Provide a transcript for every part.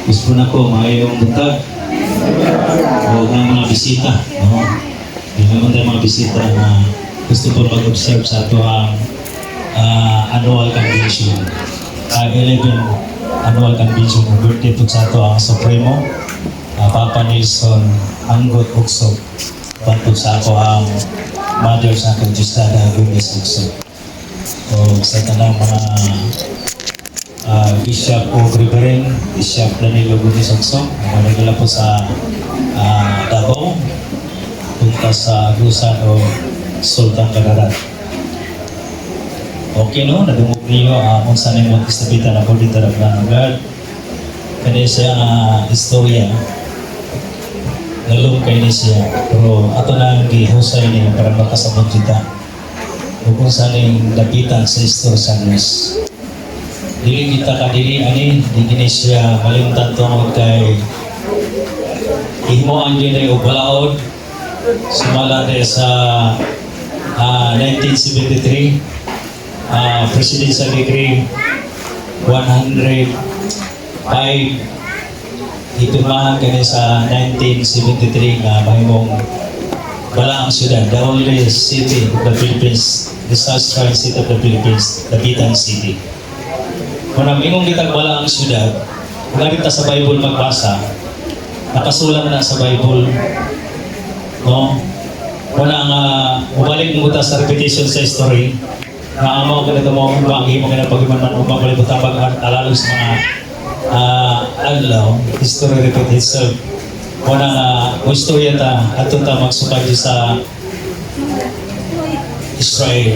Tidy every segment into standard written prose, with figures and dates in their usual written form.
Gusto na ko mayong butag o ng mga bisita. No? May naman tayo mga bisita na gusto po mag-observe sa ito ang annual convention. 11 annual convention ng birthday po sa ito ang Supremo Papa Nelson Anggot Uksog. Bantog sa ako ang mother sa akong Justada Gomez Uksog. O sa tanang mga Bishop o Reverend Bishop Danilo Gomez Uksog, nagala po sa Davao, punta sa Agusan o Sultan Kudarat. Okay no, nadungog niyo kung saan yung mag-istapita na po dito na ng God. Kaya siya istorya, nalong kayo siya, pero ato na ang gihusay niya para makasabot kita. O kung saan yung lapitan sa istorya sa Diyos. Dili kita kadili ani, di siya malimtan tungod kay ihmoan din ay ubalaod, sumala din sa 1973, Presidential Decree 105 itumahan kani sa 1973 nga mahimong wala ang syudad, the only city of the Philippines, the Southern City of the Philippines, Dapitan City. Kung namingong kita wala ang syudad, kung kita sa Bible magbasa, nakasulat na sa Bible, no? Wala nga, mabalik mo sa repetition sa history, maamaw ka na ito mo, magi mo ka na pag-iman upang malibutan pag-alalo sa mga adlaw, history repeat itself. Wala nga, istorya ta, ato ta magsukad sa Israel.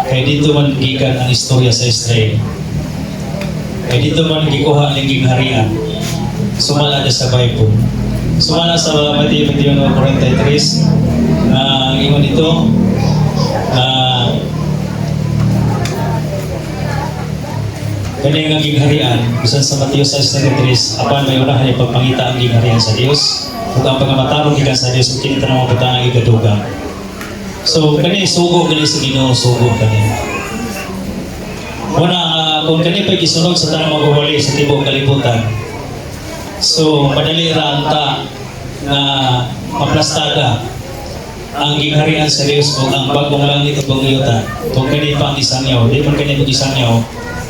Kaya dito man gikan ang istorya sa Israel. Kaya dito man gikuha ng gingharian. Sumala na sa Bible. Sumala sa Matthew 21:43, ingon ito, kanya nga gingharian, bisan sa Mateo 6:33, apan may unahan yung pagpangita ang gingharian sa Diyos, ug ang pagamatarong gikan sa Diyos, ug kinita na mga butang ang igadugang. So, kanya sugo, kanya sa Ginoo, sugo kanya. Una, kung kanya pa'y gisunod sa tanang magwawali sa tibok kalibutan, so, madali ranta na maplastada ang gingharian sa Diyos o ang bagong langit at bagong yuta. Kung kanya pang isangyaw, di man kanya mag-isangyaw,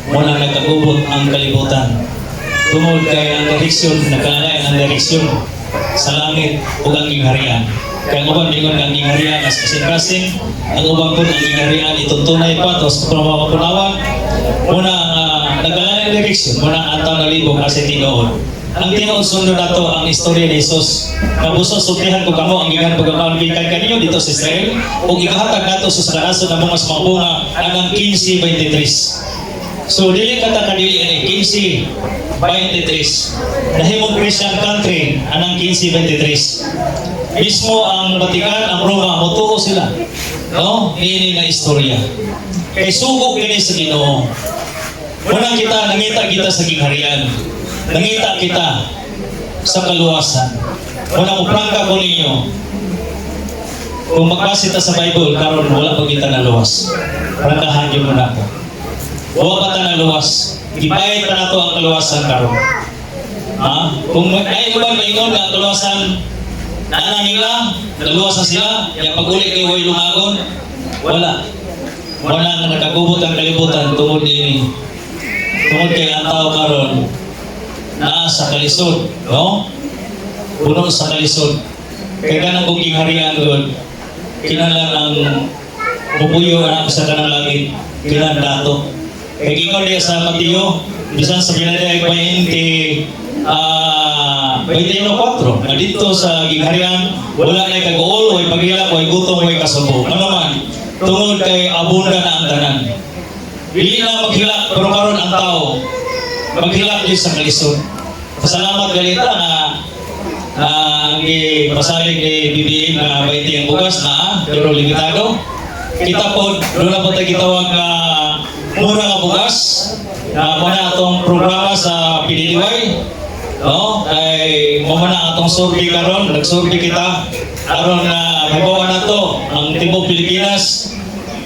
muna nagkagubot ang kalibutan. Tungod kay ang direksyon, nagkalalayan ang direksyon sa langit o ang gingharian. Kaya ang ubang lingon ang gingharian as kasing-kasing, ang ubang po ang gingharian ituntunay pa, tapos kung mapapunawan, muna nagkalalayan ang direksyon, muna ang taon na libong kasi tinoon. Ang tinoon sunod na to ang istorya ni Jesus. Kabusos, sultihan ko kamo ang gigan pagkakalikan kanyo dito sa Israel o igahatag nato sa sakaraso ng mga bunga hanggang 15:23. So, dili kata kadili ani 15:23. Nahimong Christian country anang 15:23. Mismo ang Vatican, ang Roma, motuo sila. No? Niini nga istorya. Kay sugok kini sa Ginoo. Unang kita, nangita kita sa gingharian. Nangita kita sa kaluwasan. Unang uprangka ko ninyo. Kung magbasa ta sa Bible, karon wala pa kita na luwas. Prangkahan yun muna ako. Huwag pa ta na luwas. Ibayad pa na to ang kaluwasan karon. Kung ay iban maingon na kaluwasan, naanan nila, kaluwasan sila, yung pag-ulit kayo ay lumagon, wala. Wala na nakagubot ang kalibutan tungod din. Tungod kay ang tao karon naa sa kalisod, no? Puno sa kalisod. Kaya kanang kong gingharian doon, kinalang ang bubuyo anak sa kanang langit, kinalang dato. Kaya gingon niya sa Mateo, bisan sa binadayag 20:4, na dito sa gingharian, wala na kag-uol, way paghilak, way gutom, way kasubo. Ano man, tungod kay abunda na ang tanan. Dili na maghilak, pero karon ang tao, maghilak din sa kalisod. Pasalamat galita na ang pasalig ni BBM na 20 ang bugas na, pero limitado. Kita po, doon na po tayo kitawag na mura nga bugas na muna itong programa sa PDDY, no? Ay muna itong survey karon, nag-survey kita karon na halimbawa na to ang Tibok Pilipinas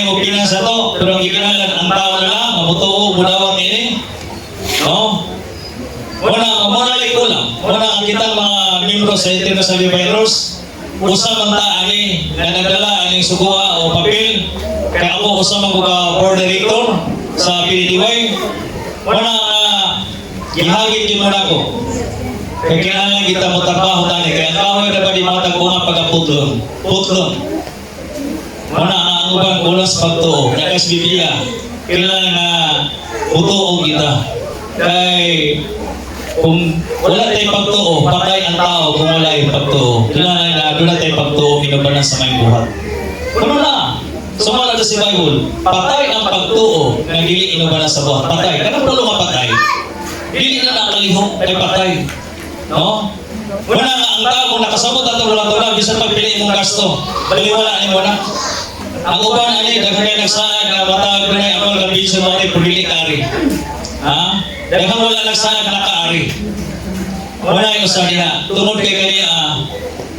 yung opinion sa to, pero ang ikinalan ang tao na lang, mamutuo, mudawang ini. No? Muna ko lang. Muna ang kitang mga membro sa International Virus, usang ang taani na nagdala aning suguha o papel. Kaya ako usang ang board director sa PDDY. Muna ihagit yun muna ko. Kaya kailangan kita mo trabaho tani. Kaya ang kahoy na ba di mga tagpunga pagkaputlon. Putlon. Muna ang ubang ulas pagtuo. Nakas Biblia. Kailangan na utuo kita. Kaya kung wala tayong pagtuo, patay ang tao kung wala yung pagtuo. Kailangan na doon na tayong pagtuo, inubanan sa may buhat. Ano na? Sumala na si Bible, patay ang pagtuo na dili inubanan sa buhat. Patay. Kanang tulo nga patay. Dili na nakalihok ay patay. No? Wala nga ang tao kung nakasabot at wala bisan pagpili mong gasto. Baliwala ni mo na. Ang uban ani daghan nagsaan nga matag na ang mga bisyo mo ni pagdili kari. Ha? Dahil wala nagsaan na nakaari. Wala yung sa niya. Tunod kay kaniya,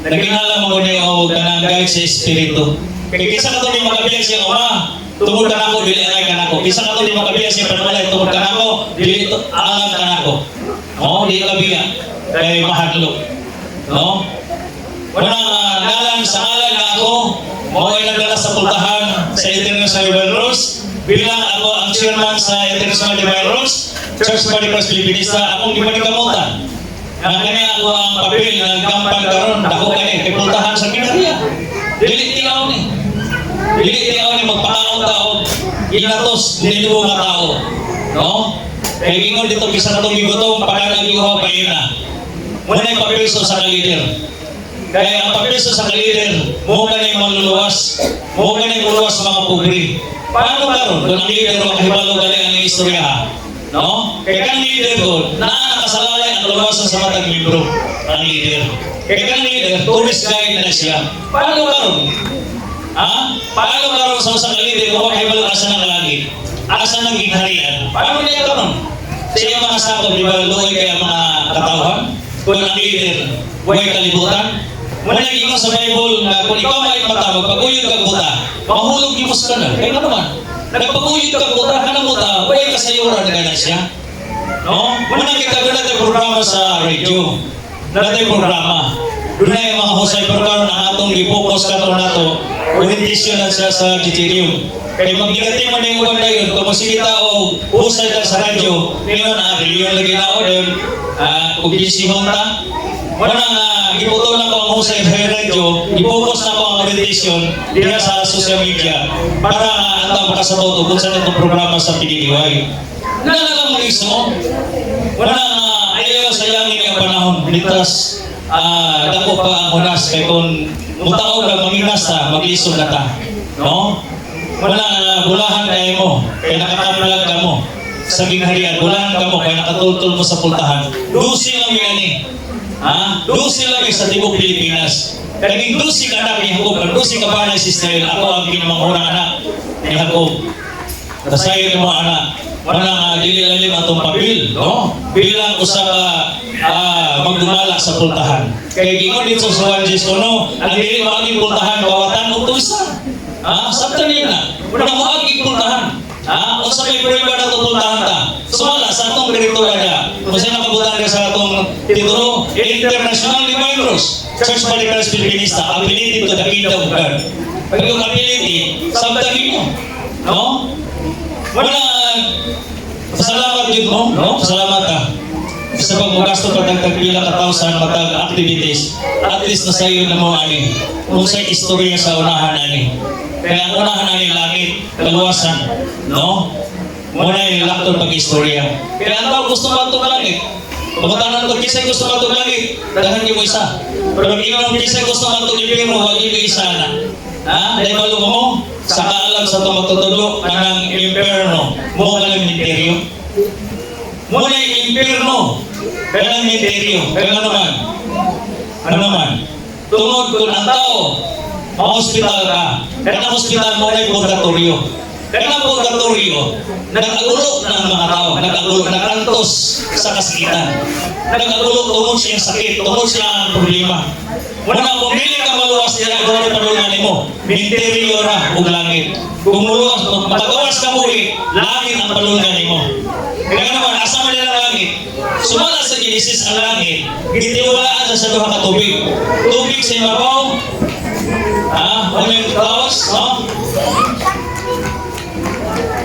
nagingala mo niya o kanang sa Espiritu. Kaya kisa ka ito ni makabilang siya, Oma, tungod ka na ako, dili anay ka na ako. Kisa ka ito ni makabilang siya, panwalay, tungod ka na ako, dili alam ka na ako. No, di kabilang. Kaya mahadlok. No? Wala ngalan sa ngalan na ako, mo ay nagdala sa pultahan sa International Virus. Bilang ako ang chairman sa International Virus, Church Body Christ Filipinista, akong di manikamutan. Nga kanya ako ang papel na gampang karon, dako kanya, kipultahan sa Ginariya. Dili tiyaw ni. Dili tiyaw ni magpakaon tao, inatos, nilubo nga tao. No? Kaya gingon dito, bisa na itong bigotong, pagkanag-iuhaw pa yun na. Muna yung papilso sa kalider. Kaya ang papilso sa kalider, mo ka na yung maluluwas, mo ka na yung maluluwas sa mga pugri. Paano karon? Doon ang leader o kahibalo galing ang istorya. No? Kaya kang leader doon, nakakasalalay ang luluwasan sa matag libro ang leader. Kaya kang leader, tourist guide na siya. Paano karon? Ha? Paano karon sa usang leader o kahibalo asa ng langit? Asa ng ginharian? Paano niya karon? Sa iyong mga sakop, di ba, luoy kaya mga katauhan? Kung ang leader, huwag kalibutan. Muna naging sa Bible na kung ikaw may matawag, pag-uyod kang buta, mahulog yung ka na. Kaya naman, nagpag-uyod kang buta, hanang buta, huwag kasayuran na gana siya. No? Muna kita doon natin programa sa radio. Natin programa. Doon na yung mga husay programa na atong i-focus ka ito na ito. Orientation na siya sa Giterium. Kaya mag-negati mo na yung uban na yun. Kung masikita o husay ka sa radio, ngayon na, reliyon lagi na ako doon. Kung gisihon ta, wala nga, iputo na ko ang husay sa radio, i-focus na ko ang orientation diya sa social media para ang tao makasabot o kung saan itong programa sa PDDY. Nalalang mo iso, wala nga, ayaw sayangin yung panahon, litas, dako pa ang hunas, kaya kung mutaog lang maminas ta, mag-iso na ta. No? Wala nga, bulahan kayo mo, kaya nakakapalag ka mo. Sa gingharian, bulahan ka mo, kaya nakatultol mo sa pultahan. Dusi lang yan eh. Ha? Dusi lang sa tibok Pilipinas. Kaging dusi ka anak ni Jacob. Dusi ka ba na si Israel? Ako ang pinamangurang anak ni Jacob. Tasayo ng mga anak. Wala nga dili-lalim atong papil. No? Bilang usa ka magdumala sa pultahan. Kaya gingon dito sa 1 Jesus, no? Ang dili maaging pultahan, bawatan o tuisa. Sabta niya na. Wala mo aging pultahan. O sa may prueba na tutultahan ta. Sumala sa atong direktora niya. Kung saan nakabutan ka sa atong titulo, International Virus, Church Body Christ Filipinista, affiliated to the Kingdom of God. Pag yung affiliated, sabtagin mo. No? Wala, pasalamat yun mo. No? Pasalamat ka. Sa pagmugasto pa tagpila ka tausan matag activities, at least na sa'yo na mo ani. Kung sa'yo istorya sa unahan ani. Kaya ang unahan ani langit, kaluwasan. No? Muna yung lakton pag-istorya. Kaya ang tao gusto ba itong langit? Pagkatanan ko, kisay gusto matog langit, daghan mo isa. Pero ikaw kisay gusto matog impyerno, wag mo isa na. Ha? Dahil malugo mo, sa kaalam sa itong matutulo ng impyerno, mo ka ng misteryo. Mo na yung impyerno, kaya ng misteryo. Kaya ano naman? Ano naman? Tungod kung ang tao, ma-hospital ka, kaya ang hospital mo na yung purgatorio. Kaya ang purgatorio, nag-agulo ng mga tao, nag-agulo, nag-antos sa kasakitan. Nag-agulo, tungod siya yung sakit, tungod siya ang problema. Muna, kung hindi ka maluwas nila, doon ang palungan mo, misteryo na o langit. Kung maluwas, matagawas ka muli, langit ang palungan mo. Kaya naman, asa man nila langit, sumala sa Genesis ang langit, gitiwalaan sa duha ka tubig. Tubig sa imabaw, ano yung tawas, no?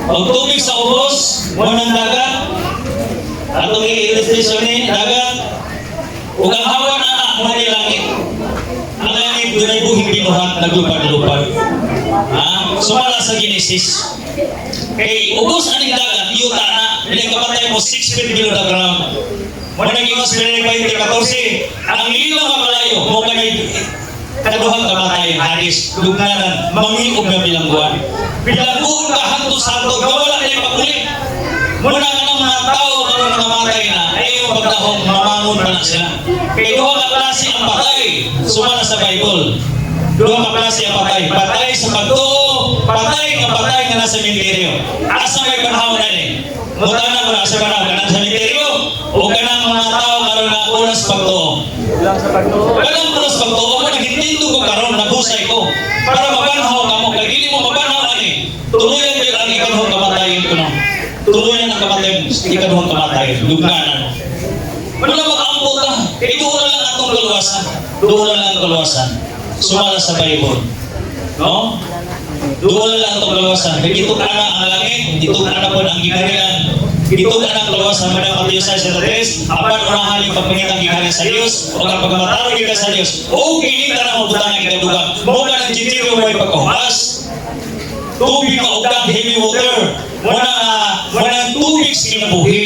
Ang tubig sa ubos, munang dagat, atong i-illustration ni dagat, ug ang hawan anak mo ni langit. Ang langit doon ay buhing binuhat, naglupad-lupad. Sumala sa Genesis. Kay ubos aning dagat, yuta na, pinagkapatay mo 6 feet below the ground. Muna nag-iwas pinag 2014, ang ilaw nga malayo, mo kanay kaduhang kamatay, Haris, lugnanan, mangiog na bilangguan. Bilangguan ka hanto sa hanto, gawala na yung pagulit. Muna ka ng mga tao na namatay na, ay yung pagdahong mamangon pa na sila. Kaya duha ka klase ang patay, sumala sa Bible. Duha ka klase ang patay. Patay sa pagtuo, patay nga nasa ministeryo. Asa may panahon na ni? Mutana mo na sa panahon ka nasa ministeryo, o ka ng mga tao karoon na unas pagtuo. Lang sa pagtuo. Walang unas pagtuo, o naghintinto ko karoon, nabusay ko. Para mabanhaw ka mo, kaya hindi mo mabanhaw na ni. Tuluyan din ang ikaduhang kamatayin ko na. Tuluyan ang kamatayin, ikaduhang kamatayin, lugnanan. Wala makaambot ka, kaya doon na lang atong kaluwasan. Doon na lang ang kaluwasan. Sumala sa Bible. No? Doon na lang atong kaluwasan. Kaya dito ka na ang langit, dito ka na po ang gigarian. Dito ka na ang kaluwasan. Madang Mateo 6:3, apan unahan yung pagpangitang gigarian sa Diyos, o ang pagmamataro gigarian sa Diyos. O kinig ka na mabutan ng kinadugang. Muna ng jitiro mo ay pagkahumas. Tubig na ugang, heavy water. Muna ng tubig sa kinabuhi.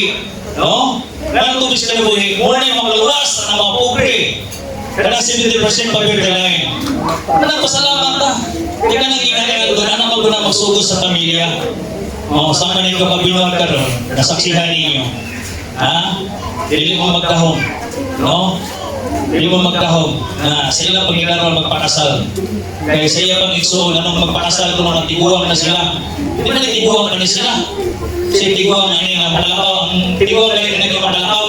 No? Muna ng tubig sa kinabuhi. Muna yung makaluwas ng mga pobre. Kaya 70% pagkakalain. Pasalamat ka. Kaya ka nang inayag doon, anak maguna magsugod sa pamilya. Sama ninyo kabinuhan ka doon, nasaksihan ninyo. Dili mo magkahong. No? Dili mo magkahong na sa ilang pagkakaroon magpakasal. Kaya sa iya pang igsoon, anong magpakasal kung natiguang na sila. Hindi na natiguang na sila. Kasi tiguang na niya, madalakaw. Ang tiguang na niya madalakaw.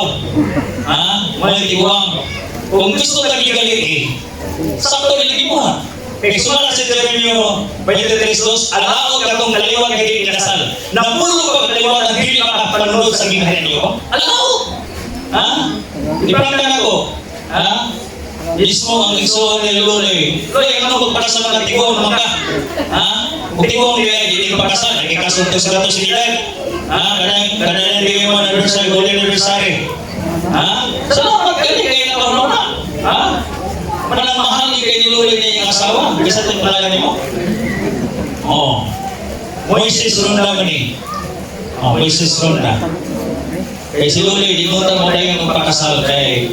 Walang tiguang. Kung gusto ka gigalit sakto nilagi mo ha. Kaya sumala si Jeremio 23:2, alahaw ka kong kaliwan kay di kinasal. Napulo ka kaliwan ang dili ka panunod sa ginhayan niyo. Alahaw! Di pa naman ako. Mismo ang igsoon ni Luloy. Luloy, ano magpakasal ng tiguang naman ka? Kung tiguang niyo ay hindi ka pakasal, ay kasunto sa gato sinilad. Kanalang bigay mo na anniversary, golden anniversary. Salamat ka niya kayo na karoon na. Manang mahal niya kayo niluloy niya yung asawa. Kasi ito yung palagan niyo. Moises Ronda mo ni. Moises Ronda. Kaya si Luloy, di mo mo na yung magpakasal kay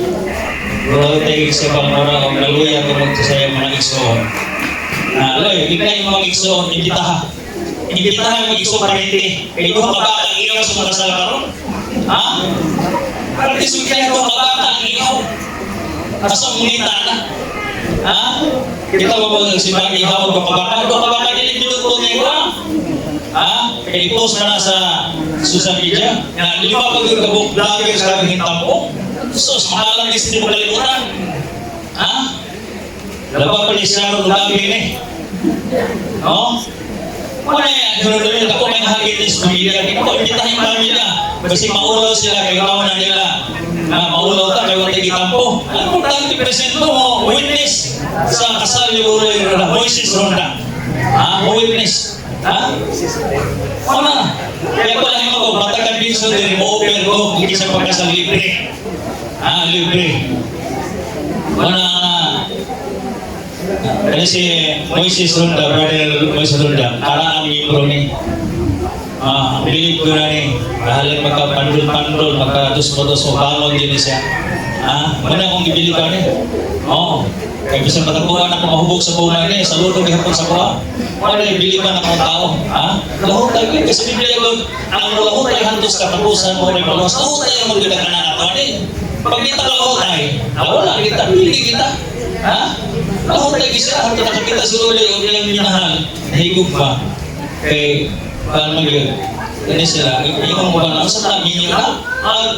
Luloy tayo sa pangmura o naluya kung magkasaya mga igsoon. Luloy, bigay yung mga igsoon, imbitaha. Imbitaha yung mga igsoon parente. Kaya yung mga bata, iyaw sa mga kasal karoon. Parang isugyan yung mga bata, iyaw. Asang munita na. Kita ba ba si mga ihaw o kabaka? O kabaka din yung pinutong niya ko. Kaya i-post na sa social media. Lima pag-gabok vlogger sa hintam ko. Sus, mahalang is hindi mo kalimutan. Laba pa ni Sharon Gabi ni. No? Ano yan? Ako may nahagit sa pamilya. Hindi ko imbitahin yung pamilya. Kasi maulaw sila, kaya gawa na nila. Maulaw ka, kaya wala itampo. Ang importante present mo, witness sa kasal ni Luloy Ronda, Moises Ronda. Witness. Ano? Kaya ko lang ako, matagal binso din, mo-offer ko, hindi sa pagkasal libre. Libre. Kaya si Moises Ronda, brother Moises Ronda, para ang libro ni. Bilib ko na ni. Bahalay magka-pandol-pandol, magka-dos-dos mo, bangon din siya. Mana akong gibilib ka ni? Oo. Kaya bisa matapuan ako mahubog sa buhay ni, saludo gihapon sa kuha. Wala yung biliban akong tao. Lahot tayo yun, kasi Biblia yun, ang lahot tayo hantos katapusan mo rin malos, lahot tayo ang magdala ka na ako. Pag kita lahot tayo, wala kita, hindi kita. Lahot tayo isa, hantos nakakita si Lula yung nilang minahal, nahigog pa. Kaya, paano yun? Ini sila, yung mga na, sa namin yun na,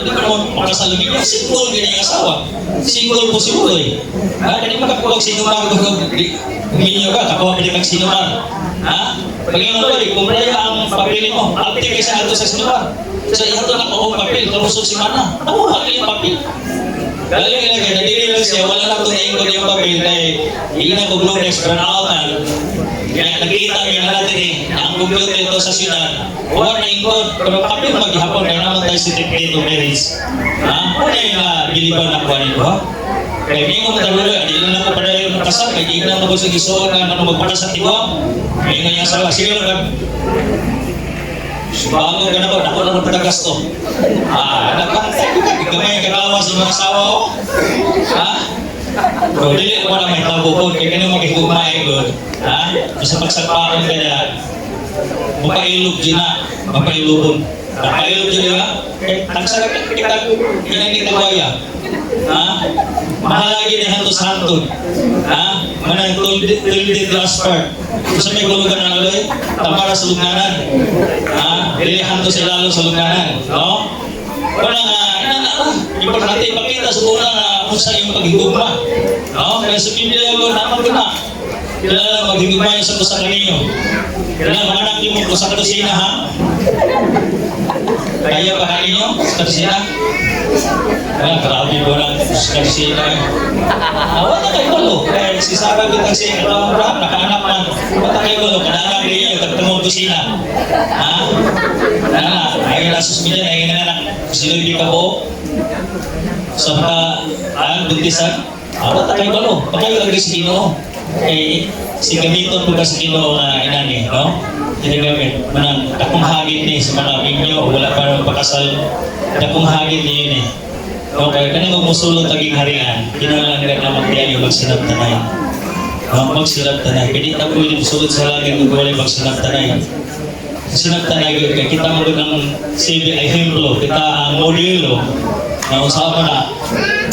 di ba naman makasalagin niya, single din yung asawa. Single po si Uloy. Hindi makapuwag sinumang huminyo ka, kapawa pwede kang sinumang. Pag-inom Uloy, kung wala ang papel mo, alti kayo sa ato sa sinumang. So, ihato na ko papel, karusog si Mana. Nakuha kayo yung papel. Galing lang kayo, nadili lang siya, wala lang ito naingkod yung papel, dahil iina ko Glonex, Branautan. Kaya nakikita niyo na natin ang computer ito sa syudad. Huwag na ingkod, pero kapit maghihapon kaya naman tayo si Secretary of Marriage. Ano yung biliban na kuha nito, ha? Kaya hindi mo matagulo, hindi lang ako pa yung nakasal, kaya hindi lang ako sa gisuon na magpakasal tigo. Kaya nga yung asawa, sige lang, bago ka na ba, ako na magpatagas to. Nagpantay ko ka, gamay kalawas yung mga asawa ko. Pero dili ko na may tabukod, kaya ganun magigumay ko. Sa pagsagpakan ka na, mapailog din na, mapailubon. Mapailog din na, tagsagap kita, ginagin na baya. Mahalagi ni hantos-hantod. Manang tulid last part. Gusto may gulugan ng aloy, tamara sa lugnanan. Dili hantos sa ilalo sa lugnanan. Wala importante ipakita sa muna na kung sa iyong paghigugma. Kaya sa Biblia ko, naman ko na. Kailangan maghigugma yung sa kusang ninyo. Kailangan manganak yung mga kusang kusina, ha? Kaya ba kain nyo sa kusina? Grabe ko lang sa kusina. Wala kayo malo. Kaya si Sarah bitang siya, Abraham, nakaanak man. Wala kayo malo, kanaanak rin yun, tagtungong kusina. Ayaw na susmidyan, ayaw na anak. Sino hindi ka po? Sa mga buntisan, wala kayo malo. Pagkayo lagi si Ginoo. Si gamiton po ka si Ginoo na inani, no? Ginagamit. Manang takong hagin ni sa mga minyo, wala pa rin pakasal. Takong hagin ni yun eh. Okay, kanang magmusulong taging harian, kinalang ka na magdiyan yung magsinap tanay. Magsinap tanay. Pwede na po yung musulot sa langit kung wala magsinap tanay. Sinap tanay, kita mo ng CV ay hemplo, kita ang modelo. Na usapan na,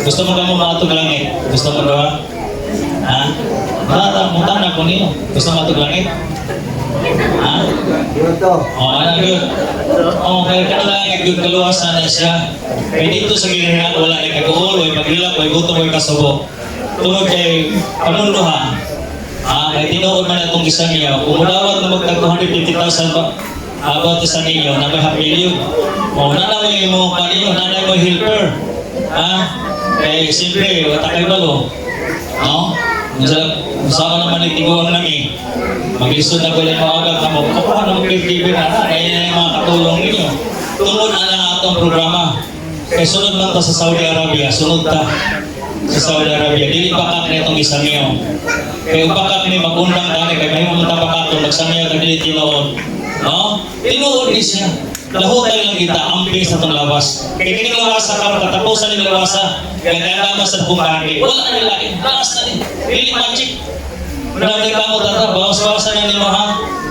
gusto mo ka mo maatog langit? Gusto mo gawa? Mutana ko niyo. Gusto mo maatog langit? Ano yun? Kaya kailangan yung kaluwasan na siya. Kaya dito sa gilihan, wala na kag-uol, may maghilap, may gutom, may kasubo. Tungod kay pamunduhan. Kaya tinuod man itong isang niya. Kung mudawat na magtag 250,000 about sa ninyo, na may hapilyon. Nanay mo paninyo, nanay mo helper. Kaya siyempre, wata kayo balo. Masama naman itiguang namin. Mag-isod na pala yung mga agad na magkakuha ng PFTV na kaya yung mga katulong ninyo. Tunod na lang atong programa. Kaya sunod man ta sa Saudi Arabia, sunod ta sa Saudi Arabia. Dili pakak na itong isang niyo. Kaya pakak ni mag-undang tani, kaya may mga pakak magsangyaw na dili tinuod. Tinuod din siya. Lahot tayo lang kita, amping sa itong lawas. Kaya kining lawasa ka, katapusan ng lawasa, kaya naman sa bungkari. Wala na nila, lakas na din. Pili magic. Marami ka mo tata, bawas-bawasan na nila ha.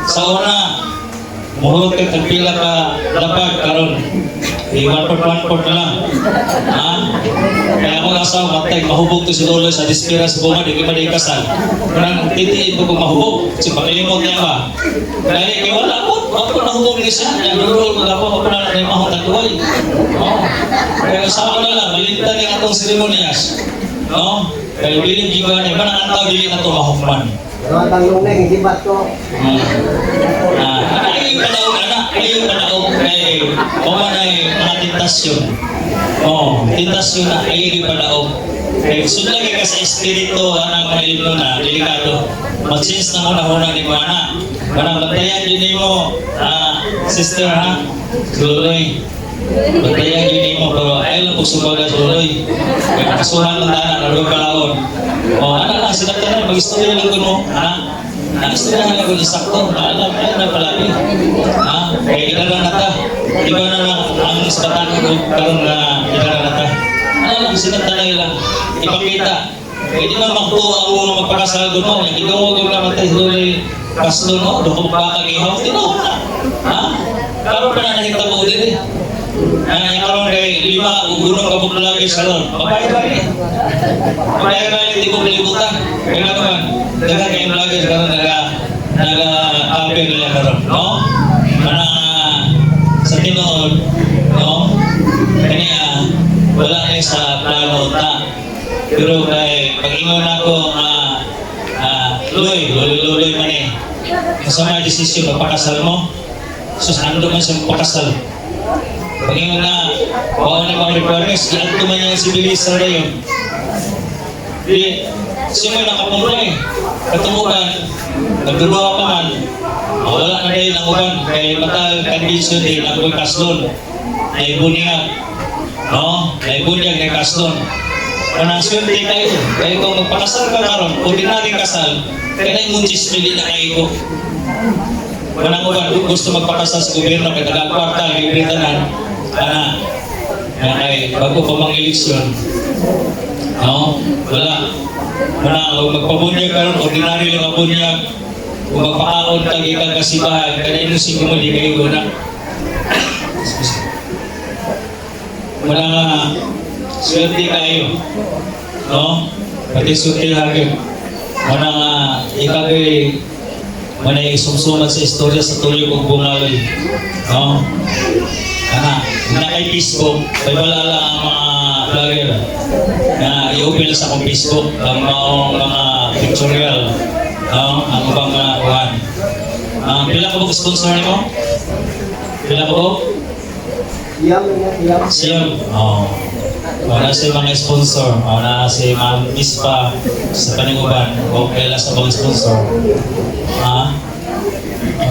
Sa una, muhulog ka, tagpila ka, lapag, karon. One-port na lang. Kaya ako asawa, matay, mahubog to si Lolo sa dispira sa bunga, di ka mali kasal. Parang titiin ko kung mahubog, kasi pakilimog niya ba? Kaya wala po. Ako nahubog niya siya, nagulol mga po, ako na yung mahong tagduway. Kaya kasama ko na lang, malintan yung atong seremonyas. Kaya bilin jiwa niya, ba nangantaw dili na ito mahukman? Tanong na yung hibat ko. Ayaw yung panaog, anak, ayaw yung panaog, kaya kuman ay mga tentasyon. Tentasyon na, ayaw yung panaog. Kaya sunod ka sa espiritu, anang mailip mo na, delikado. Mag-sense na una-una ni Mana. Parang bantayan yun mo, sister ha, Suloy. Bantayan yun mo, pero ayaw lang po sumaga Suloy. Kasuhan ng tanan, naroon kalaon. Ano lang, sinagtanan, mag-istorya lang ko mo, Naistoryahan ako ni sakto. Alam na palagi. Kaya idara na ta. Iba na ang isbatan ko karon na idara na ta. Alam, sinata na nila. Ipakita. Hindi man magtuwa ang magpakasal doon mo. Yung idungog ang namatay doon kaslo no. Doon pa kag-ihaw. Tino na. Karon pa na nakita mo din eh. Yung karon kay lima, ugunong kabuk na lagi sa doon. Babayad lagi. Babayad lagi, hindi ko palibutan. Kaya naman, dagan kayong lagi sa karon nag-apir nila karon. No? Mana sa tinood, no? Kanya, wala na sa plano ta. Pero kay pag-ingon ako luloy man eh. Kasama desisyon magpakasal mo. Sus, ando man siya magpakasal. Pag-ingon na, bawang na mga requirements, gianto man yung sibilisa na yun. Di, siya may nakapunta eh. Katumukan, nagduluha pa man. Wala na rin ang uban, kay matal condition din ang may kaslon. Naibunyag. No? Naibunyag na kaslon. Kanang swerte kayo. Kaya kung magpakasal ka karon, ordinaryong kasal, kaya yung 10 na kayo. Kanang uban, gusto magpakasal sa gobyerno, kaya taga-kwarta, libretanan, kaya bago pa mga eleksyon. No? Wala. Kung magpabunyag karon, ordinaryo lang ang bunyag. Kung magpakaon kang ikang kasibahan, kaya inusin mo di kayo na. Wala nga, swerte kayo. No? Pati swerte hagin. Wala nga, ikagay, wala yung isumsuman sa istorya sa tuloy kong bungawi. No? Na kay Facebook, may wala lang ang mga vlogger na i-open sa akong Facebook ang mga pictorial. Ang ibang mga kuhan. Pila ko ba sponsor mo? Pila ko? Siyam. Wala si mga sponsor. Wala si Ma'am Ispa sa Paniguban. Okay lang sa mga sponsor.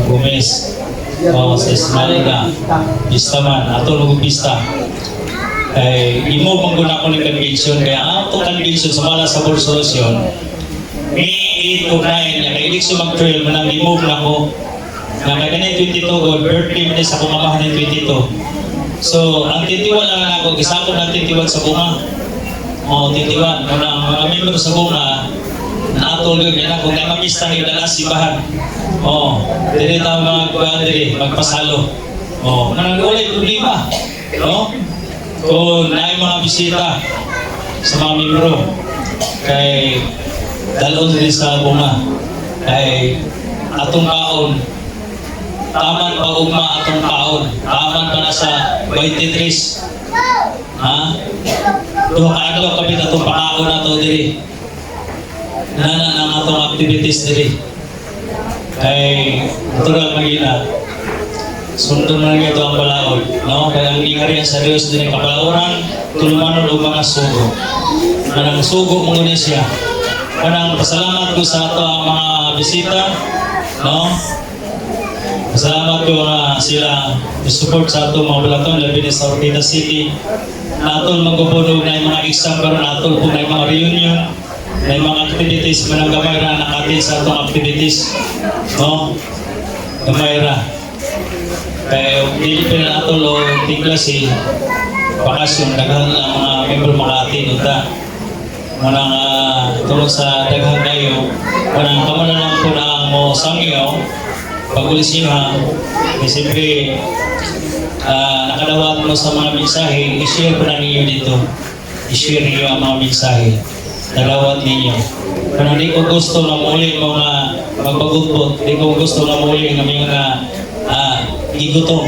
Gumes. Sa Ismailga. Pista man. Ato nung pista. Kaya imo mangguna ko ng convention. Kaya ato convention sa mala sa Borsolusyon. May 8 o 9 na kailig mag-trail mo nang i-move na ko. Na may ganyan 22 o birthday mo sa kumamahan ng 22. So, ang 21 lang ako, isapon ng 21 sa bunga. Titiwan. Mga member sa bunga, naatulog yan ako. Kaya mamista ng ilang simbahan. Dili tayo magpasalo. Nanagulay problema. Kung naay mga bisita sa mga membro, kay dalon din sa bunga, kay atong kaon, taman pa ugma atong kaon, taman pa na sa 23. Duha ka adlaw kami atong pakaon na to diri. Nana ang atong activities diri. Kay natural magina. Sundon na ito ang balaod. No? Kaya ang ingarihan sa Diyos din ang kapalaoran, tulumanon o mga sugo. Manang sugo mo ni siya. Manang pasalamat ko sa ato ang mga bisita. No? Pasalamat ko na sila support sa ato mga balaton, labi ni sa Ortida City. Natol magpupunog na yung mga exam, pero natol po na yung mga reunion, na yung mga activities, manang gamay ra nakatin sa atong activities. No? Gamay ra. Kaya hindi pa na natol o tiglasi, bakasyon, daghan ang mga member makatin. Manang tulong sa daghan kayo, manang kamalanan po na mo sangyaw, pag-ulisin ha, siyempre, nakadawat mo sa mga mensahe, i-share pa na ninyo dito. I-share ninyo ang mga mensahe. Nadawat ninyo. Kung hindi ko gusto na muli mga magpagutbot, hindi ko gusto na muli ng mga gigutom.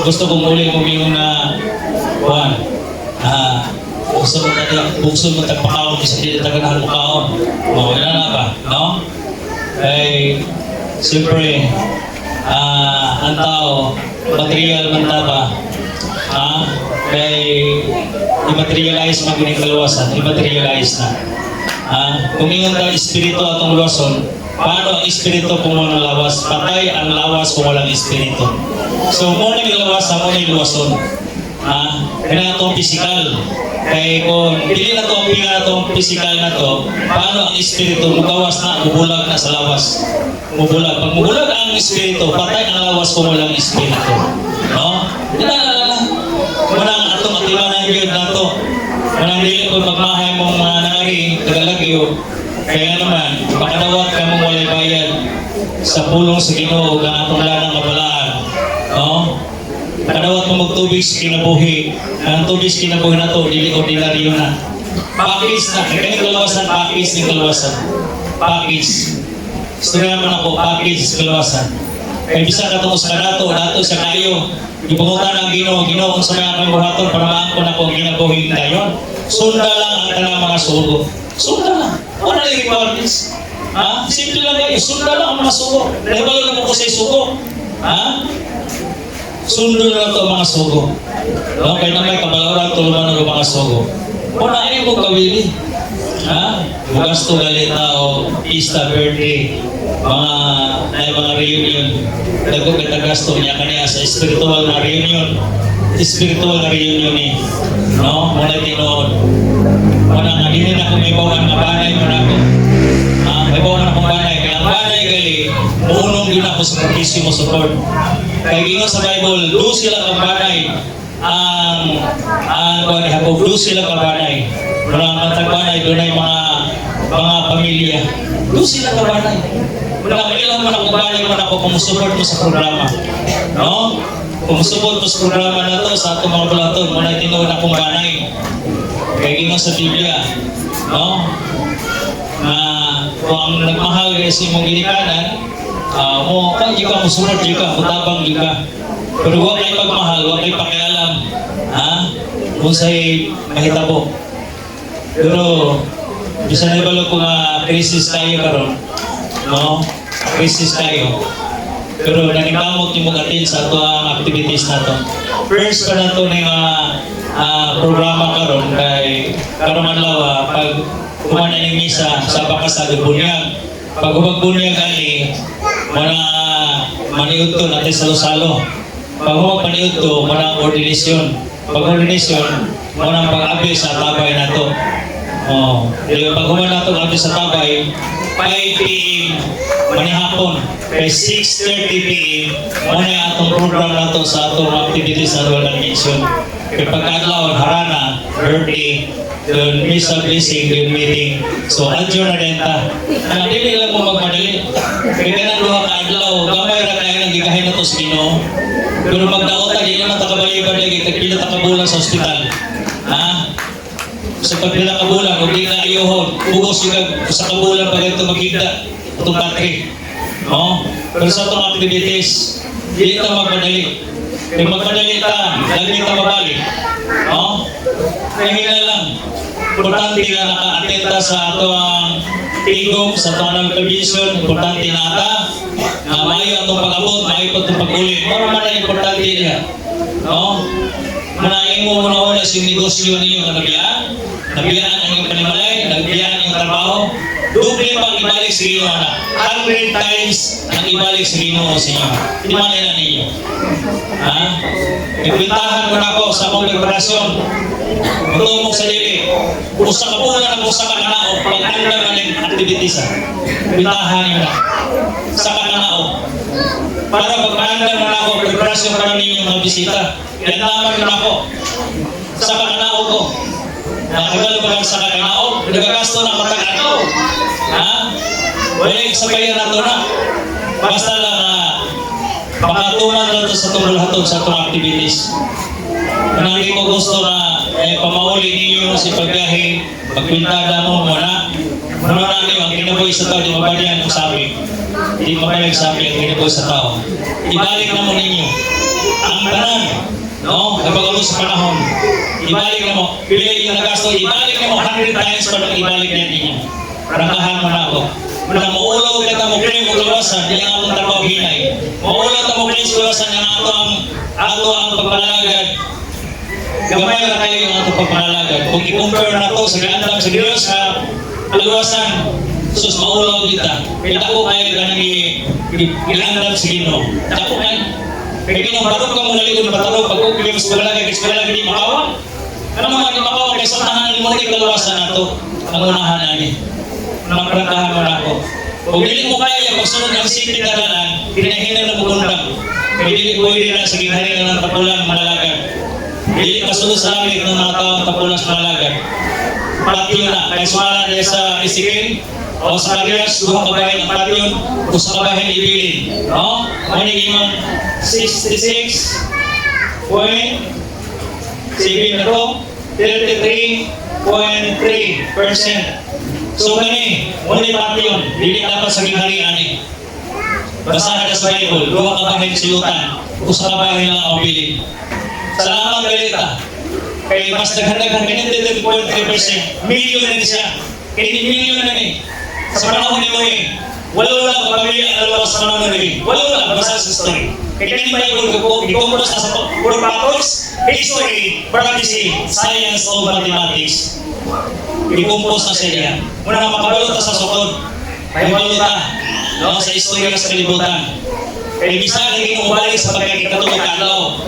Gusto ko muli ng mga kuhan. Gusto mo natin, bukso mo tagpakaon, isa dito taganahan mo kaon. Wala na ba? No? Kaya, siyempre, ang tao, material man taba, kaya i-materialize magiging kaluwasan, i-materialize na. Kung ingon ka espiritu atong luwason, paano ang espiritu kung walang lawas? Patay ang lawas kung walang espiritu. So, muna yung lawas, muna yung luwason. Kaya itong physical. Kay kung dili na to ang pinga na to, ang physical na to, paano ang espiritu mugawas na, mubulag na sa lawas. Mubulag. Pag mubulag ang espiritu, patay ang lawas kung walang espiritu. No? Dinalala. Manang atong atimanan yun na to. Manang dili ko magmahay mong mga nangari, tagalagyo. Kaya naman, makadawat ka mong walay bayad sa pulong sa Ginoo ug ang atong lanang mabalaan. No? Kadawat mo magtubig sa kinabuhi. Ang tubig sa kinabuhi na to, dili ordinaryo na. Pakis na. Kaya kalawasan, pakis ng kalawasan. Pakis. Gusto naman ako, pakis sa kalawasan. Kaya bisa ka itong sa kanato, dato sa kayo. Ipungutan ang Ginoo, Ginoo kung sa mga kang buhaton, para maangkon ako ang kinabuhi ngayon. Sunda lang ang kanang mga sugo. Sunda lang. Wala na yung requirements. Ha? Simple lang kayo. Sunda lang ang mga sugo. Nahibalo lang ako sa sugo. Ha? Sundo na ito ang mga sugo. No? Kaya na may kabalaran tuluman ng mga sugo. Kung na mo kawili. Ha? Bukas to galita o Easter birthday. Mga reunion. Dago kita gasto niya kaniya sa spiritual na reunion. Spiritual na reunion ni. No? Muna tinood. Muna nga din ako may bawang na banay mo na ako. May bawang na akong banay. Kaya ang banay gali, muunong din ako sa pagkisi mo support. Kaya gingon sa Bible, do sila kabanay ang Jacob, do sila kabanay. Walang matagbanay, doon ay mga pamilya. Do sila kabanay. Walang kailang mo na kabanay mo na ako kung support mo sa programa. No? Kung support mo sa programa na to, sa atong mga balaton, muna tinuod akong banay. Kaya gingon sa Biblia, no? Kung ang nagmahal kasi mong ginikanan, mo kan jika mo sunod jika mutabang jika pero wa kay pagmahal wa kay pakialam kung say mahitabo pero bisan ay balo ko nga crisis tayo karon no crisis tayo pero nangikamot ni mo atin sa ato ang activities nato first pa nato ni programa karon kay karon adlaw pag kumana ni misa sa bakasag bunyag pag bunyag ani maniud to natin salo-salo. Pag paniud to, manang ordinasyon. Pag ordinasyon, manang pag-abi sa tabay na to. Pag na to abi sa tabay, 5 p.m. manihapon. Kay 6:30 p.m. mani atong program na to sa atong activities sa Royal Mission. Kay pagkadlaw, harana, birthday, yun, misa blessing, yun meeting. So, adyo na rin ta. Dili lang mo magmadali. Kaya ganang luha ka adlaw, gamay ra kayo nang gigahin na to sa Ginoo. Pero magdaota, di naman takabaliban lagi, tagpila takabulan sa ospital. Ha? Sa pagpila kabulan, huwag di na iyohon. Bugos yung sa kabulan pag ito magigda. Itong battery. No? Pero sa itong activities, di ito magmadali. Kung magmadali ta, lagi ta mabalik. No? Kaya lang. Importante na naka-attenta sa ato ang tigong, sa ato ang television. Importante na ata. Maayo atong pag-abot, maayo pa itong pag-ulit. Mara man ang importante niya. No? Manahin mo muna ulit yung negosyo ninyo na nabiyaan. Nabiyaan ang inyong panimalay, nabiyaan ang inyong trabaho. Doble pang ibalik sa inyo, anak. 100 times ang ibalik sa Ginoo sa inyo. Hindi man na ninyo. Ha? Ikwintahan mo na ako sa akong preparasyon. Matulong sa dili. Usa ka po na usa ka kanao. Pag-anda na ng activities. Ikwintahan nyo na. Sa kanao. Para pag-anda na ako, preparasyon para ninyo mga bisita. Ilandaman na ako. Sa kanao ko. Nakagalo pa lang sa kanao. Nagagasto na matag-ano. Ha? Wala yung sabayan na ito na. Basta lang pakatuman lang ito sa tumulahatod sa itong activities. Kung hindi ko gusto na pamauli ninyo si paggahe, pagpintada mo muna. Muna namin ang kinabuhi sa tao, di mabalihan ang sabi. Di mabalig sabi ang kinabuhi sa tao. Ibalik na mo ninyo. Ang tanan, no? Kapag sa panahon, ibalik na mo. Pili yung nagasto, ibalik na mo 100 times pa nang ibalik niya ninyo. Rangkahan mo na ako. Muna maulaw ka mo kaya mo lawasan, di ang atong trabaho hinay. Maulaw ka mo kaya sa lawasan, yung ato ang pagpalalagad. Gamay na kayo yung ato pagpalalagad. Kung i-compare na to sa gandang sa Diyos sa alawasan, sus maulaw kita. Kaya ako kayo ganang ilandang sa Ginoo. Ako kayo. Kaya ginong barog ka mo nalikod na patarog, pag-upili mo sa palalagad, kasi palalagad di makawa. Ano mga ipakaw, kay sa tahanan mo rin kalawasan na ito. Ang unahan namin. Unang prantahan mo na ako. Kung hindi mo kaya, magsunod ng simple na dalan, pinahinan na bukundang. Kaya hindi pwede na sa ginharin ng tapulang malalagan. Hindi kasunod sa langit ng mga taong tapulang malalagan. Patyo na, kaya sumala niya sa isikin, o sa Marias, duha kabahin ang patyon, o sa kabahin ibilin. No? Manig imang 66.7 na to, 33.3%. So kani, muli patyon, hindi dapat sa ginharian eh. Basahan ka sa Bible, duha kabahin silutan, o sa kabahin lang ang bilin. Salamat galita. Kaya mas naghandagan ganyan 33.3%. Milyon na siya. Kaya milyon na eh. Sa panahon ni Moe, walo lang kapamilya ang dalawa sa panahon ni Moe. Walo lang, basa sa story. Kaya kanina Bible ko, i-commerce na sa purpose, history, practice, science of mathematics. I-compose na siya. Muna nga makabalot na sa sukod. May balot na, no, sa istorya sa kalibutan. Kaya bisa hindi mo balik sa pagkakikatulog ka alaw.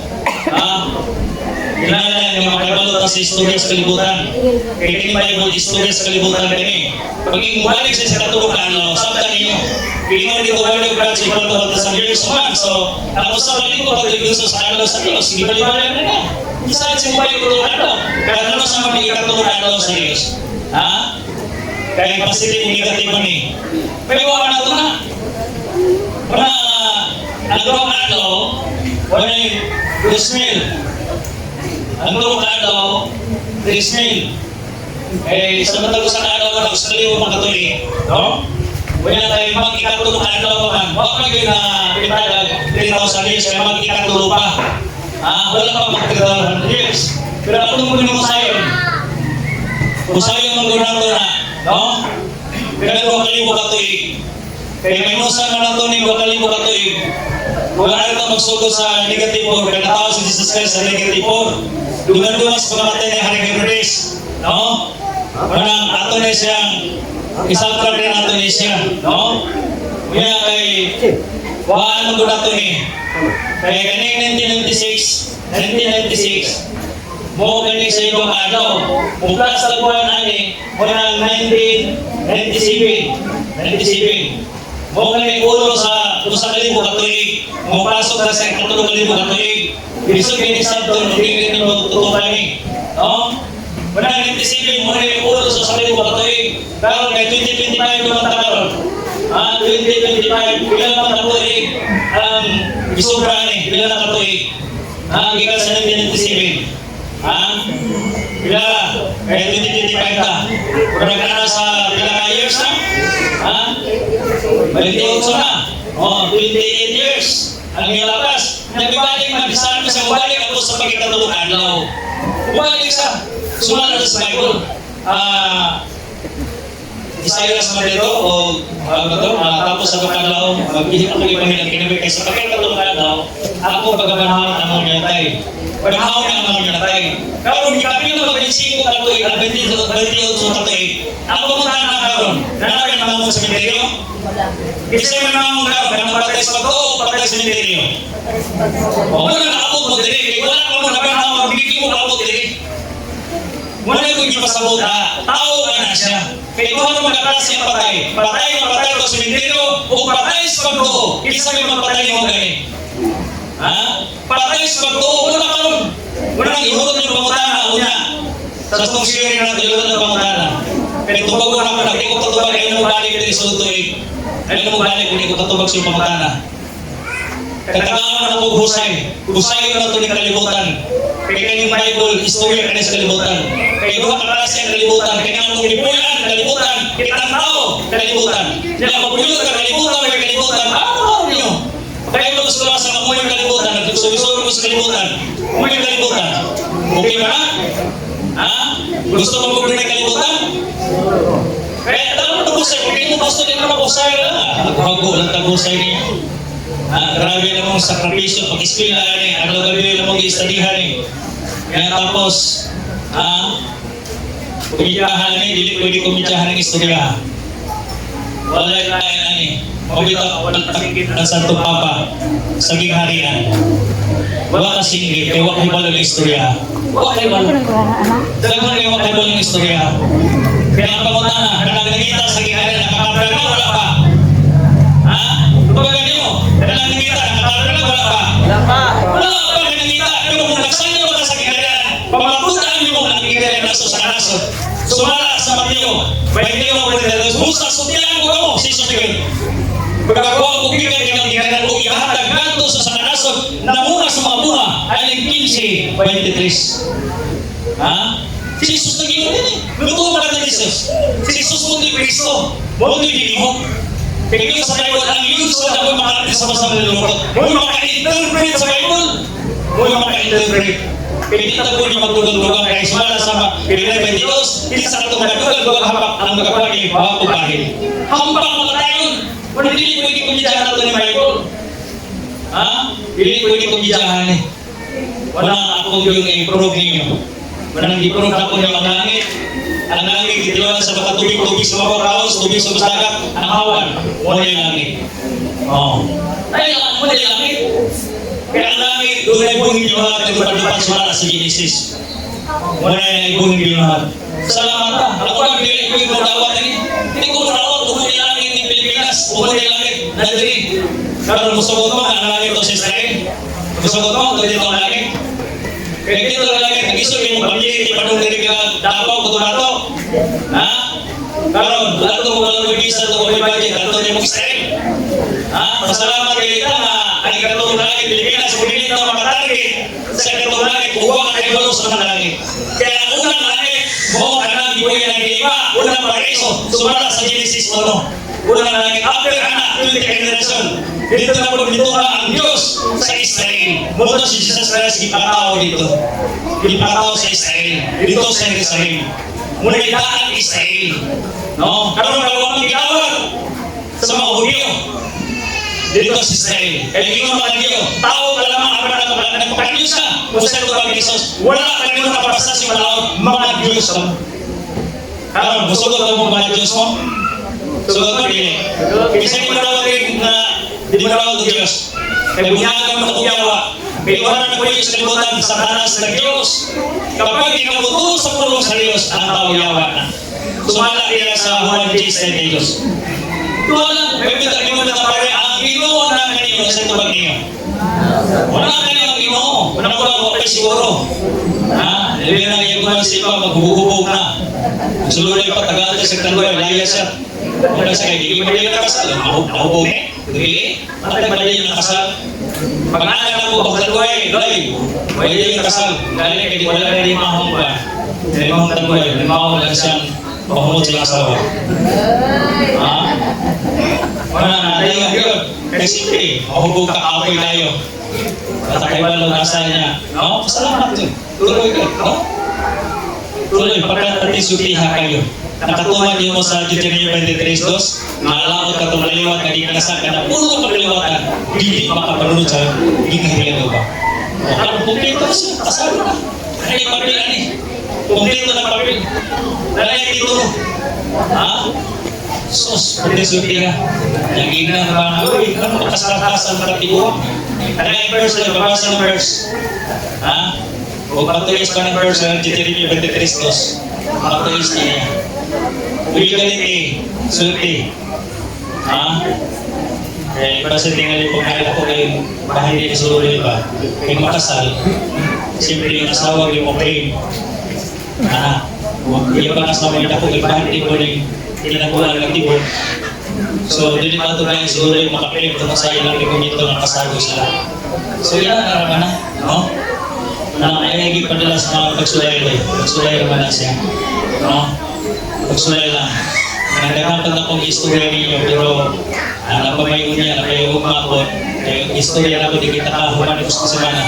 Kailangan yung makabalot na sa istorya sa kalibutan. Kaya hindi Bible, istorya sa kalibutan kami. Pag balik sa katulog ka alaw, sabta ninyo. Pinong dito balik ka sa ibang tawag sa years man. So, ako sa balik ko, pag gusto sa alaw sa Diyos, hindi balik-balik na nga. Isa sa balik ko tulog alaw. Kaya ano sa mga ikatulog alaw sa Diyos? Ha? Kaya positive yung negative man eh. Pero wala na ito na. Wala, ang durong alaw, wala yung Gusmil. Ang durong alaw, Gusmil. Eh, sa matalo sa alaw, wala sa kaliwa mga katuloy. No? Wala tayo mag-ikatulong alaw man. Wala kayo na pinatalag 3,000 years, kaya mag-ikatulong pa. Wala pa mag-3,000 years. Pero ako nung muna sa'yo, kung sa'yo mong gunang na, no? Pero wakalibo ka tuig. Kaya may nusan na nato ni wakalibo ka tuig. Kung ano ito magsugod sa negative 4, kaya natawag si Jesus Christ sa negative 4. Dugan-dugan sa pagkamatay ni Haring Herodes. No? Parang ato na siyang isang rin ato na siya. No? Kaya kay waan mo nato ni. Kaya kaning 1996, mo gani sa ibang araw. Mula sa buwan ani, mula 1997. Mo gani ulo sa kalibo katuig. Mo pasok na sa katulong kalibo katuig. Biso gani sabto, hindi gani mo tutupan ni. No? Mula 97, mo gani ulo sa kalibo katuig. Karon kay 2025 naman karon. 2025, bilang ang katuig ang isobra ni, bilang ang katuig. Gikan sa 1997. Bila, kaya 2025 ka. Kung nagkana sa bilang years na, 28 na. 28 years. Ang nilabas. Nagbibalik, mabisahan ko sa bumalik ako sa pagkakatulog adlaw. Bumalik sa sumalat sa Bible. Isaiah sa Madero o tapos sa pagkakalaw, mag-ihip ako ipahilang kinabay kay sa pagkakatulog adlaw, ako pagkabanhawan ang mga nyatay. Pagkahaw na ang mga natay. Karon gikapil na mag-25 ka tuig, 28 ka tuig. Ako mo na karon. Nanay na mo sa sementeryo. Kasi man mo na kanang patay sa bato, patay sa sementeryo. Wala na abot mo diri, wala ka mo naganaw, bigyan mo abot diri. Wala ko yung pasabot tao na siya. Kaya kung ano magkakala siya patay. Patay ko sa sementeryo o patay sa bato. Isa yung magpatay mo gani. Patay sa bato, wala ka nun. Wala nang ihulot ng pangutana, una. Sa itong sharing natin, ihulot ng pangutana. Pero tubag ko naman, hindi ko tatubag, ayun mo balik dito sa tuig. Ayun mo balik, hindi ko tatubag sa pangutana. Katagaan ako husay. Husay ko na ito ng kalibutan. Kaya kanyang Bible, istorya ka na sa kalibutan. Kaya doon kakarasi ang kalibutan. Kaya nga mong inipuyan, kalibutan. Kitang tao, kalibutan. Kaya mapulot ka, kalibutan, may kalibutan. Ano niyo? Kaya mo gusto lang sa kamoy yung kalibutan. Nagsugisoro mo sa kalibutan. Kamoy yung kalibutan. Okay ba? Gusto mo kung ng kalibutan? Kaya alam mo tagusay. Kung hindi mo gusto din naman kusay na. Nagpago lang tagusay niya. Grabe na mong sakripisyo. Pag-ispila niya. Ano gabi na mong istadihan niya. Kaya tapos, kumidyahan niya. Dili pwede kumidyahan ng istorya. Wala na ni, mabitaw ng Santo Papa sa gingharian. Wala ka singgit, kaya wala kayo ng istorya. Wala kayo wala. Dalaman kayo wala kayo ng istorya. Kaya ang pangutana, nakakita sa gingharian, nakakabraga, wala pa. Ha? Kumbaga niyo, nakakita, nakakabraga, wala pa. Wala pa nakakita, pero kung nagsanya ka sa gingharian, pamakutaan niyo mo ang gingharian na sa kanasod. Sumala sa Mateo, Mateo mo rin dito. Musta, sutilan ko mo, si Sumigil. Pagkakakuha ko bigan ng gingharian ko, ihahatag ganto sa kanasod, na muna sa mga bunga, aling 15:23. Ha? Si Jesus nag-iwan din eh. Luto ba ka ng Jesus? Si Jesus mo di Kristo. Mo di dinihok. Kaya sa Bible, ang Yudso na mo makarating sa masamang nilulukot. Mo maka-interpret sa Bible. Mo maka-interpret. Pinita ko ni magdugang-dugang kaya sumala sama pinilay ba Diyos, hindi sa katong magdugang-dugang hapak ang magkapagay, makapupahin. Hampang mga tayon, hindi pwede kumidyahan nato ni Bible. Ha? Hindi pwede kumidyahan eh. Wala akong yung i-prove ninyo. Walang i-prove na ko ng mga langit. Ang langit, itiwanan sa mga tubig-tubig sa mga kaos, tubig sa dagat, ang hawan. Muna yung langit. Ay, muna yung langit. Kaya ang langit, doon ay buhing liwanag na lupa-lupa sumala sa Genesis. Muna ay buhing liwanag. Salamat ka. Ako ba, hindi ko yung matawag na hindi ko matawag, buhing langit ng Pilipinas, buhing langit na diri. Pero musugot mo, ang langit ito sa Israel. Musugot mo, doon dito ang langit. Kaya dito ang langit, nag-isog yung pamilya, di pa nung diri ka dapaw, kutumato. Ha? Karon, lahat ko mga lumigisan ito, may budget, ato niyo mag-Israel. Ha? Masalamat kayo ito na ang ikatong langit, Pilipinas, pinilit na makatarget sa ikatong langit, huwag ang ibalo sa mga langit. Kaya ang unang langit, mo ka nang ibuhin ng iba, unang paraiso, sumala sa Genesis 1. Unang langit, after anak, 20 generation, dito na po dito ang Diyos sa Israel. Muna si Jesus Christ, ipakataw dito. Ipakataw sa Israel, dito sa Jerusalem. Muna itaan Israel. No? Karoon na huwag gawag sa mga Hudyo. Dito sa Israel. Kaya hindi mo mga Hudyo, tao ka lamang ang nagpapakanyos ka. Kung saan ito bang Jesus, wala ka rin nakapasa si malaon, mga Diyos mo. Karoon, musugot mo mga Diyos mo. Sugot mo din. Kasi hindi mo nawagin na hindi mo nawag ng Diyos. Kaya bunyagan mo na kuyawa. Kailangan na po yung salimutan sa tanas ng Diyos. Kapag ikabuto sa pulong sa Diyos, ang tao yawa na. Sumala kaya sa Juan J. Diyos. Wala, may bitak mo na kapare, ang Ginoo na kanino sa tubag niyo. Wala kanino ang Ginoo. Wala ko lang okay siguro. Ha? Hindi na ngayon ko lang sipa, maghubog na. Sululay pa tagal sa tangoy, laya siya. Wala siya kayo, hindi mo na yung nakasal. Mahubog eh. Hindi. Matag ba yung nakasal? Pag-aaral lang po, pagtangoy, doy. Wala yung nakasal. Dahil kaya wala na yung mahong ba. Dahil mahong tangoy, mahong lang siyang mahumot silang asawa. Ha? Wala na, dahil nga yun. Kasi simple, mahubog ka, apoy tayo. At kaibalo nasa niya. No? Pasalamat yun. Tuloy ka. No? Tuloy, pagkatatisupiha kayo. Nakatuman niyo mo sa Deuteronomy 23:2, maalawat ka itong maliwat na di ka nasaka na puro kapaliwatan, hindi makapanunod sa gingharian ba? Ang kumpleto siya, kasama na. Ano yung papilan eh? Kumpleto na papil. Nalaya dito. Ha? Sus, pagdisupi ka. Naging na mga uy, ano kasarakasan ng katiguan? Ano yung verse na babasa ng verse? Ha? O patulis pa ng verse ng Deuteronomy 23:2. Patulis niya. Uy galit eh, sulti. Ha? Eh, para sa tingali po kaya ako ngayon, bahay din sa ulo ba? Kaya makasal, siyempre yung asawa yung okay. Ha? Yung mga asawa yung ako, bahay din ko rin, tinagawa ng tibon. So, dili pa ito na yung siguro yung makapiling ito sa ilang likomito ng kasago sila. So, yan ang naraman na, no? Na ay naging padala sa mga pagsulay rin. Pagsulay naman na siya. No? Pagsulay lang. Nagkakampad na kong istorya ninyo, pero napamayon niya, napayong umabot. Yung istorya na ko, di kita kahuman ko sa semana.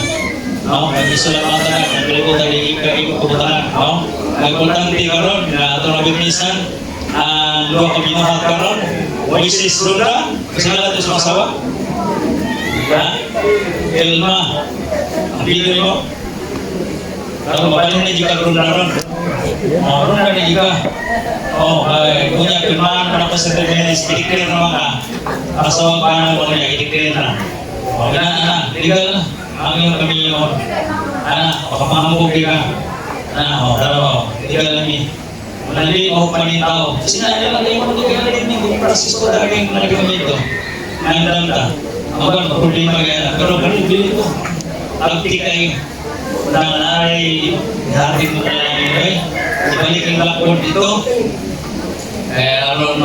No? Mag-isulat mga tanan, nagpalibutan, ikot kumutahan. No? Nagpuntanti ka ron, na itong nabimisan, luwa ka binuhat ka ron. Moises Ronda, kasi nga ito sa masawa. Ha? Elma, ang video mo. Ako mabalin na jika ron na ron. Ron na na jika. Kay kunya pirmahan man ako sa Temenes, i-declare naman ka. Pasawag ka na mo niya, i-declare na. Na, legal na. Ang iyong kami yun. Pakapahamog ka. Dalawa, legal na mi. Nalili mo panitaw. Sinali lang kayo mo legal na rin. Kung Francisco daging nagkamit to. Nandang ta. Ang problema kaya. Pero ganun bilhin ko. Agti kayo. Nang ay dating mo na lang yun. Ibalik yung blackboard dito. Kaya aron